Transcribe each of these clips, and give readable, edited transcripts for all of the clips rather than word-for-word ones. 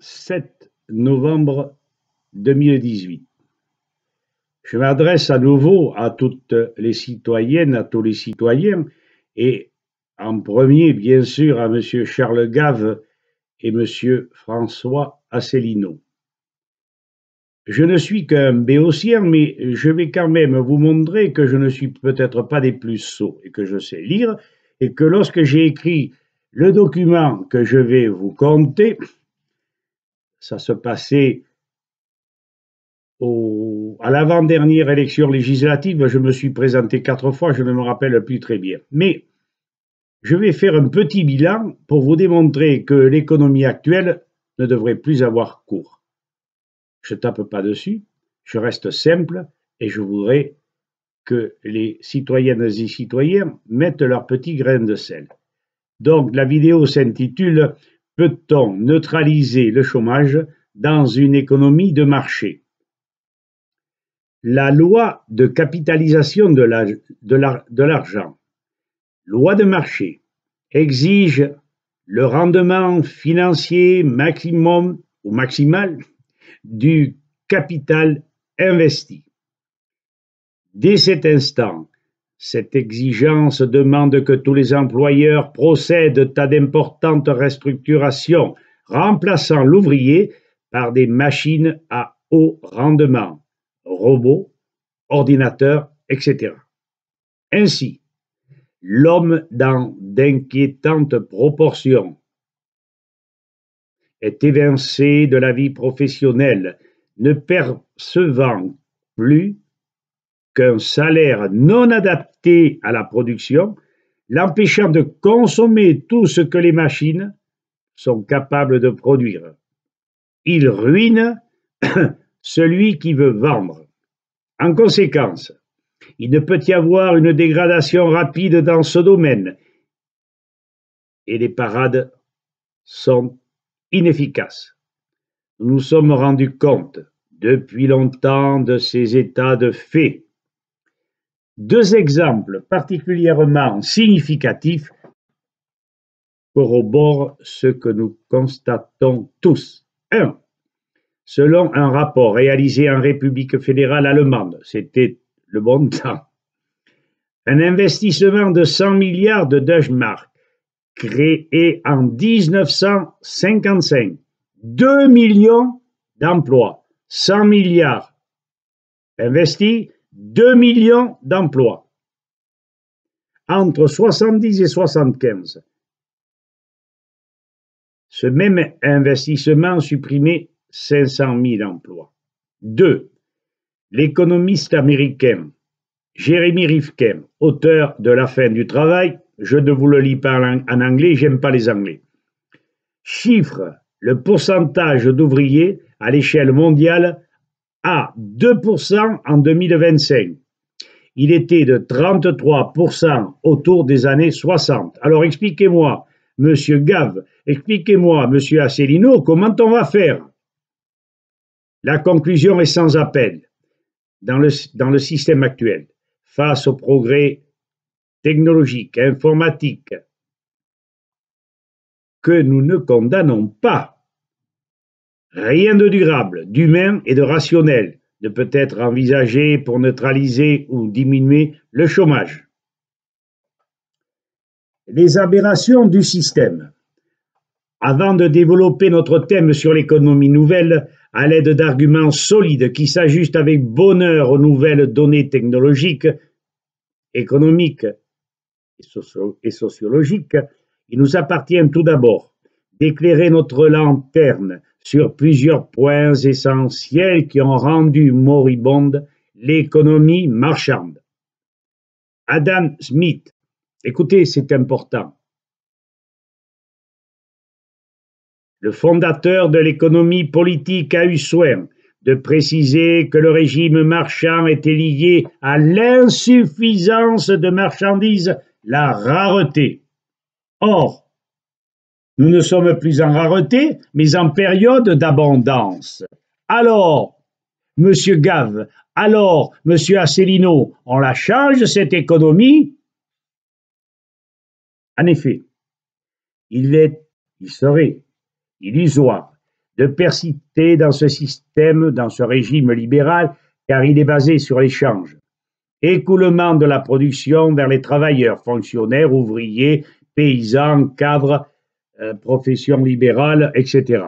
7 novembre 2018. Je m'adresse à nouveau à toutes les citoyennes, à tous les citoyens, et en premier, bien sûr, à Monsieur Charles Gave et Monsieur François Asselineau. Je ne suis qu'un béotien, mais je vais quand même vous montrer que je ne suis peut-être pas des plus sots et que je sais lire, et que lorsque j'ai écrit le document que je vais vous conter, ça se passait à l'avant-dernière élection législative, je me suis présenté 4 fois, je ne me rappelle plus très bien. Mais je vais faire un petit bilan pour vous démontrer que l'économie actuelle ne devrait plus avoir cours. Je ne tape pas dessus, je reste simple et je voudrais que les citoyennes et citoyens mettent leur petit grain de sel. Donc la vidéo s'intitule « Peut-on neutraliser le chômage dans une économie de marché ?» La loi de capitalisation de l'argent, loi de marché, exige le rendement financier maximum ou maximal du capital investi. Dès cet instant, cette exigence demande que tous les employeurs procèdent à d'importantes restructurations, remplaçant l'ouvrier par des machines à haut rendement, robots, ordinateurs, etc. Ainsi, l'homme, dans d'inquiétantes proportions, est évincé de la vie professionnelle, ne percevant plus qu'un salaire non adapté à la production, l'empêchant de consommer tout ce que les machines sont capables de produire. Il ruine celui qui veut vendre. En conséquence, il ne peut y avoir une dégradation rapide dans ce domaine et les parades sont inefficaces. Nous nous sommes rendus compte depuis longtemps de ces états de fait. Deux exemples particulièrement significatifs corroborent ce que nous constatons tous. 1. Selon un rapport réalisé en République fédérale allemande, c'était le bon temps, un investissement de 100 milliards de Deutschmark créé en 1955, 2 millions d'emplois, 100 milliards investis, 2 millions d'emplois. Entre 70 et 75, ce même investissement supprimait 500 000 emplois. 2. L'économiste américain Jeremy Rifkin, auteur de La fin du travail, je ne vous le lis pas en anglais, j'aime pas les anglais, chiffre le pourcentage d'ouvriers à l'échelle mondiale à 2% en 2025. Il était de 33% autour des années 60. Alors expliquez-moi, Monsieur Gave, expliquez-moi, Monsieur Asselineau, comment on va faire? La conclusion est sans appel. Dans le système actuel, face au progrès technologique, informatique, que nous ne condamnons pas, rien de durable, d'humain et de rationnel ne peut être envisagé pour neutraliser ou diminuer le chômage. Les aberrations du système. Avant de développer notre thème sur l'économie nouvelle, à l'aide d'arguments solides qui s'ajustent avec bonheur aux nouvelles données technologiques, économiques et sociologiques, il nous appartient tout d'abord d'éclairer notre lanterne sur plusieurs points essentiels qui ont rendu moribonde l'économie marchande. Adam Smith, écoutez, c'est important, le fondateur de l'économie politique a eu soin de préciser que le régime marchand était lié à l'insuffisance de marchandises, la rareté. Or, nous ne sommes plus en rareté, mais en période d'abondance. Alors, Monsieur Gave, alors, Monsieur Asselineau, on la change cette économie? En effet, il serait illusoire de persister dans ce système, dans ce régime libéral, car il est basé sur l'échange. Écoulement de la production vers les travailleurs, fonctionnaires, ouvriers, paysans, cadres, professions libérales, etc.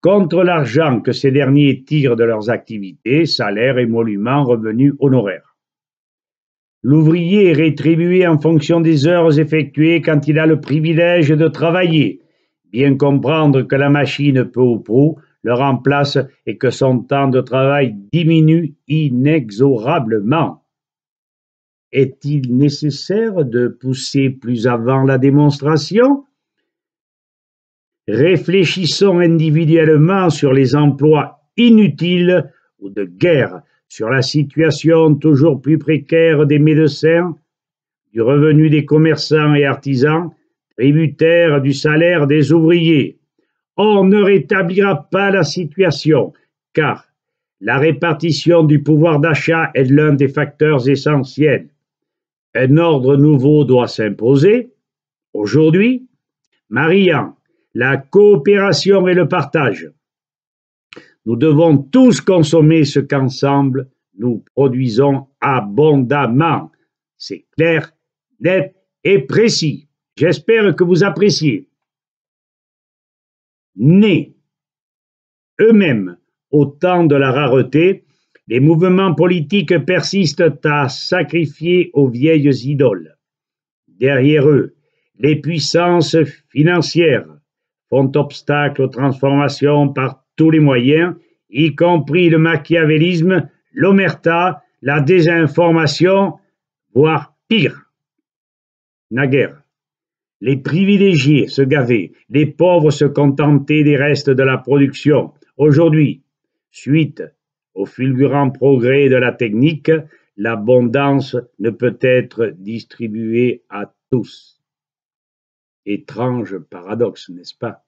Contre l'argent que ces derniers tirent de leurs activités, salaires, émoluments, revenus, honoraires. L'ouvrier est rétribué en fonction des heures effectuées quand il a le privilège de travailler. Bien comprendre que la machine peu ou prou le remplace et que son temps de travail diminue inexorablement. Est-il nécessaire de pousser plus avant la démonstration? Réfléchissons individuellement sur les emplois inutiles ou de guerre, sur la situation toujours plus précaire des médecins, du revenu des commerçants et artisans, tributaires du salaire des ouvriers. On ne rétablira pas la situation, car la répartition du pouvoir d'achat est l'un des facteurs essentiels. Un ordre nouveau doit s'imposer, aujourd'hui, mariant la coopération et le partage. Nous devons tous consommer ce qu'ensemble nous produisons abondamment. C'est clair, net et précis. J'espère que vous appréciez. Nés eux-mêmes au temps de la rareté, les mouvements politiques persistent à sacrifier aux vieilles idoles. Derrière eux, les puissances financières font obstacle aux transformations par tous les moyens, y compris le machiavélisme, l'omerta, la désinformation, voire pire. Naguère, les privilégiés se gavaient, les pauvres se contentaient des restes de la production. Aujourd'hui, suite au fulgurant progrès de la technique, l'abondance ne peut être distribuée à tous. Étrange paradoxe, n'est-ce pas?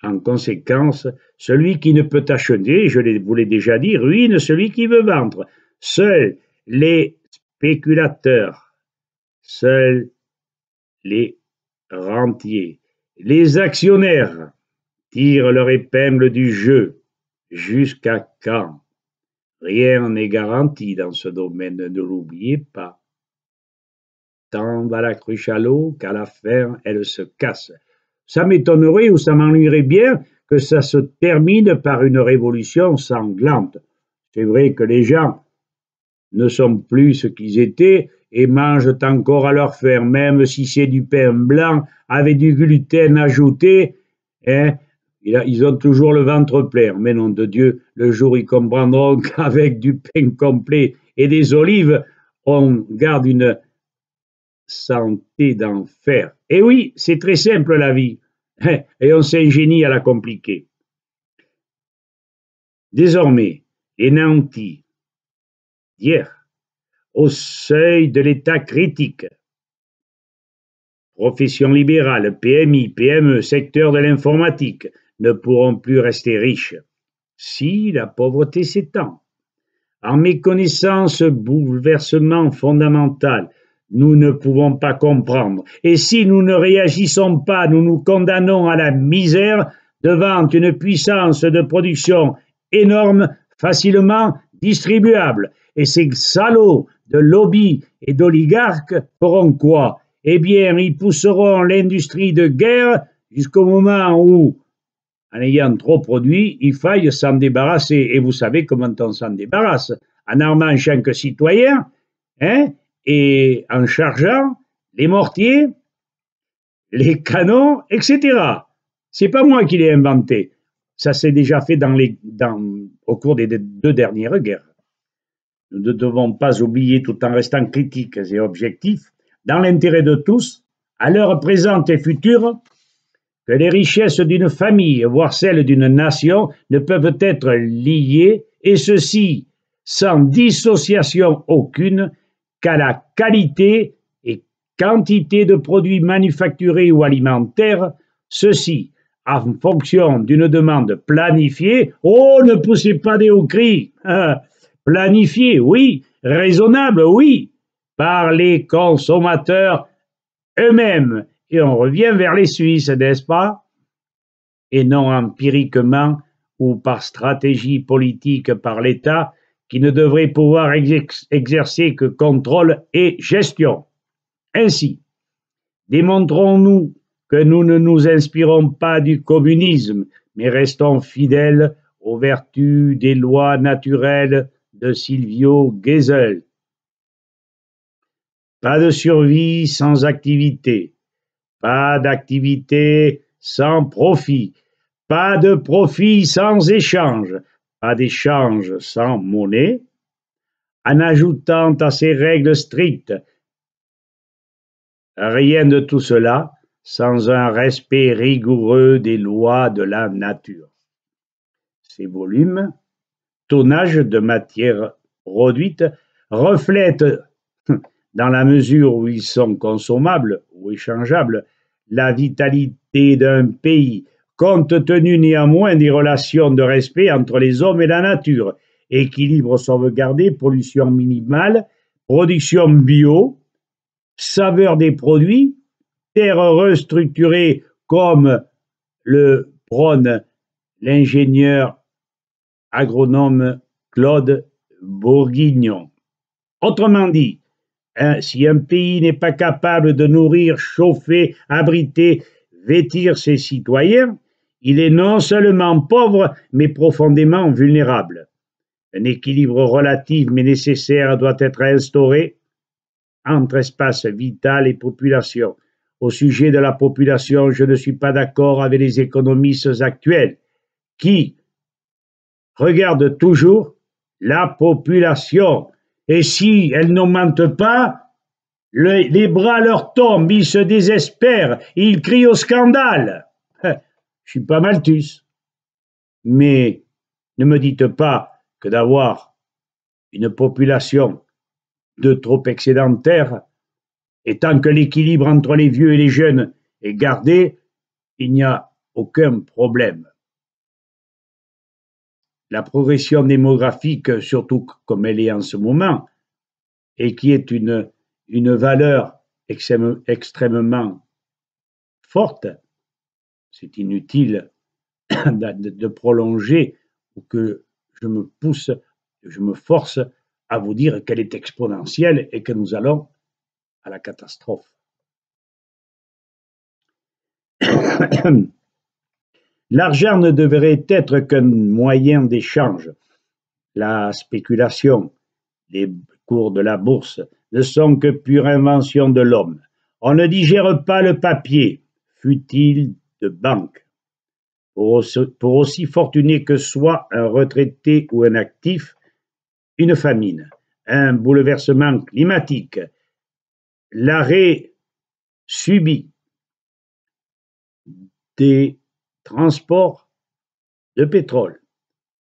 En conséquence, celui qui ne peut acheter, je vous l'ai déjà dit, ruine celui qui veut vendre. Seuls les spéculateurs, seuls les rentiers, les actionnaires tirent leur épingle du jeu. Jusqu'à quand? Rien n'est garanti dans ce domaine, ne l'oubliez pas. Tant va la cruche à l'eau qu'à la fin, elle se casse. Ça m'étonnerait ou ça m'ennuierait bien que ça se termine par une révolution sanglante. C'est vrai que les gens ne sont plus ce qu'ils étaient et mangent encore à leur faim, même si c'est du pain blanc avec du gluten ajouté, hein, ils ont toujours le ventre plein. Mais nom de Dieu, le jour où ils comprendront qu'avec du pain complet et des olives, on garde une santé d'enfer. Et oui, c'est très simple la vie, et on s'ingénie à la compliquer. Désormais, les nantis d'hier, au seuil de l'état critique, profession libérale, PMI, PME, secteur de l'informatique, ne pourront plus rester riches si la pauvreté s'étend. En méconnaissant ce bouleversement fondamental, nous ne pouvons pas comprendre. Et si nous ne réagissons pas, nous nous condamnons à la misère devant une puissance de production énorme, facilement distribuable. Et ces salauds de lobby et d'oligarques feront quoi? Eh bien, ils pousseront l'industrie de guerre jusqu'au moment où, en ayant trop produit, il faille s'en débarrasser. Et vous savez comment on s'en débarrasse? En armant chaque citoyen, hein, et en chargeant les mortiers, les canons, etc. C'est pas moi qui l'ai inventé. Ça s'est déjà fait au cours des 2 dernières guerres. Nous ne devons pas oublier, tout en restant critiques et objectifs, dans l'intérêt de tous, à l'heure présente et future, que les richesses d'une famille, voire celles d'une nation, ne peuvent être liées, et ceci sans dissociation aucune, qu'à la qualité et quantité de produits manufacturés ou alimentaires, ceci en fonction d'une demande planifiée. Oh, ne poussez pas des hauts cris, planifiée, oui, raisonnable, oui, par les consommateurs eux-mêmes. Et on revient vers les Suisses, n'est-ce pas? et non empiriquement ou par stratégie politique par l'État qui ne devrait pouvoir exercer que contrôle et gestion. Ainsi, démontrons-nous que nous ne nous inspirons pas du communisme, mais restons fidèles aux vertus des lois naturelles de Silvio Gesell. Pas de survie sans activité, pas d'activité sans profit, pas de profit sans échange, pas d'échange sans monnaie, en ajoutant à ces règles strictes rien de tout cela sans un respect rigoureux des lois de la nature. Ces volumes, tonnage de matière produite, reflètent, dans la mesure où ils sont consommables ou échangeables, la vitalité d'un pays, compte tenu néanmoins des relations de respect entre les hommes et la nature, équilibre sauvegardé, pollution minimale, production bio, saveur des produits, terre restructurée comme le prône l'ingénieur agronome Claude Bourguignon. Autrement dit, si un pays n'est pas capable de nourrir, chauffer, abriter, vêtir ses citoyens, il est non seulement pauvre, mais profondément vulnérable. Un équilibre relatif mais nécessaire doit être instauré entre espace vital et population. Au sujet de la population, je ne suis pas d'accord avec les économistes actuels qui regardent toujours la population. Et si elle n'augmente pas, les bras leur tombent, ils se désespèrent, ils crient au scandale. Je suis pas Malthus. Mais ne me dites pas que d'avoir une population de trop excédentaire, et tant que l'équilibre entre les vieux et les jeunes est gardé, il n'y a aucun problème. La progression démographique, surtout comme elle est en ce moment, et qui est une valeur extrêmement forte, c'est inutile de prolonger ou que je me force à vous dire qu'elle est exponentielle et que nous allons à la catastrophe. L'argent ne devrait être qu'un moyen d'échange. La spéculation, les cours de la bourse ne sont que pure invention de l'homme. On ne digère pas le papier, fût-il de banque. Pour aussi fortuné que soit un retraité ou un actif, une famine, un bouleversement climatique, l'arrêt subit des transports de pétrole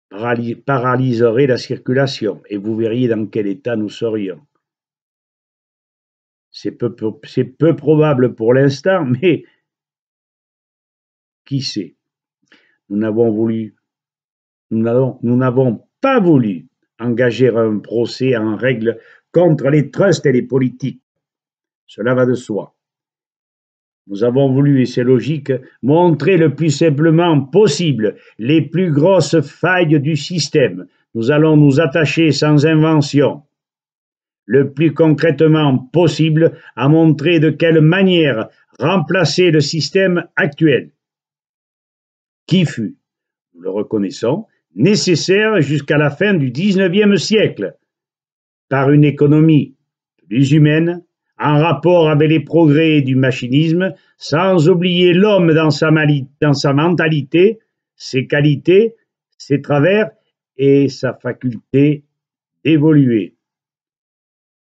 paralyserait la circulation et vous verriez dans quel état nous serions. C'est peu probable pour l'instant, mais qui sait? Nous n'avons pas voulu engager un procès en règle contre les trusts et les politiques. Cela va de soi. Nous avons voulu, et c'est logique, montrer le plus simplement possible les plus grosses failles du système. Nous allons nous attacher sans invention, le plus concrètement possible, à montrer de quelle manière remplacer le système actuel, qui fut, nous le reconnaissons, nécessaire jusqu'à la fin du XIXe siècle, par une économie plus humaine, en rapport avec les progrès du machinisme, sans oublier l'homme dans sa mentalité, ses qualités, ses travers et sa faculté d'évoluer.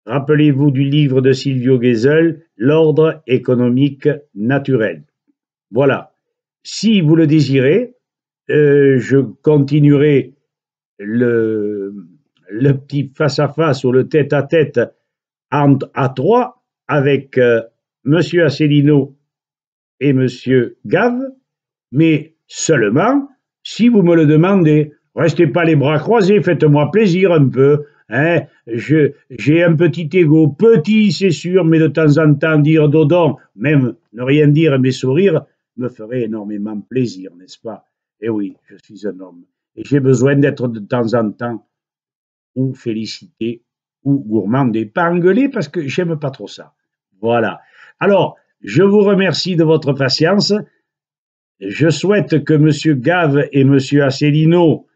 Rappelez-vous du livre de Silvio Gesell, L'ordre économique naturel. Voilà. Si vous le désirez, je continuerai le petit face-à-face ou le tête-à-tête à trois avec Monsieur Asselineau et Monsieur Gave, mais seulement si vous me le demandez. Restez pas les bras croisés, faites-moi plaisir un peu. Hein. J'ai un petit ego, petit c'est sûr, mais de temps en temps dire dodon, même ne rien dire mais sourire, me ferait énormément plaisir, n'est-ce pas? Eh oui, je suis un homme. Et j'ai besoin d'être de temps en temps ou félicité ou gourmandé. Pas engueulé parce que j'aime pas trop ça. Voilà. Alors, je vous remercie de votre patience. Je souhaite que M. Gave et M. Asselineau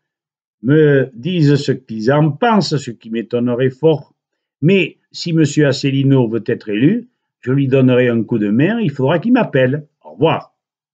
me disent ce qu'ils en pensent, ce qui m'étonnerait fort. Mais si M. Asselineau veut être élu, je lui donnerai un coup de main, il faudra qu'il m'appelle. Au revoir.